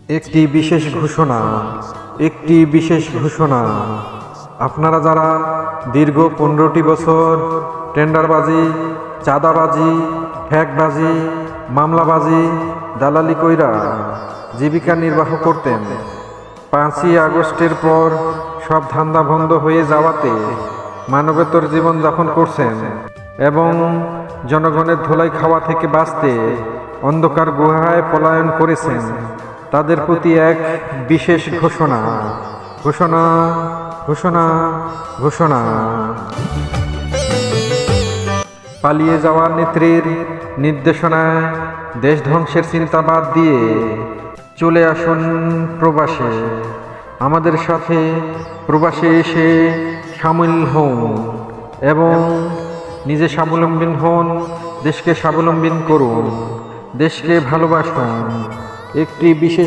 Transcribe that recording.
একটি বিশেষ ঘোষণা, একটি বিশেষ ঘোষণা। আপনারা যারা দীর্ঘ 15টি বছর টেন্ডারবাজি, চাঁদাবাজি, ঠেকবাজি, মামলাবাজি, দালালি কইরা জীবিকা নির্বাহ করতেন, 5ই আগস্টের পর সব ধান্দা বন্ধ হয়ে যাওয়াতে মানবেতর জীবনযাপন করছেন এবং জনগণের ধোলাই খাওয়া থেকে বাঁচতে অন্ধকার গুহায় পলায়ন করেছেন, তাদের প্রতি এক বিশেষ ঘোষণা, ঘোষণা, ঘোষণা, ঘোষণা। পালিয়ে যাওয়া নেত্রীর নির্দেশনায় দেশ ধ্বংসের চিন্তা বাদ দিয়ে চলে আসুন প্রবাসে। আমাদের সাথে প্রবাসে এসে সামিল হন এবং নিজে স্বাবলম্বী হন, দেশকে স্বাবলম্বী করুন, দেশকে ভালোবাসুন। একটি বিশেষ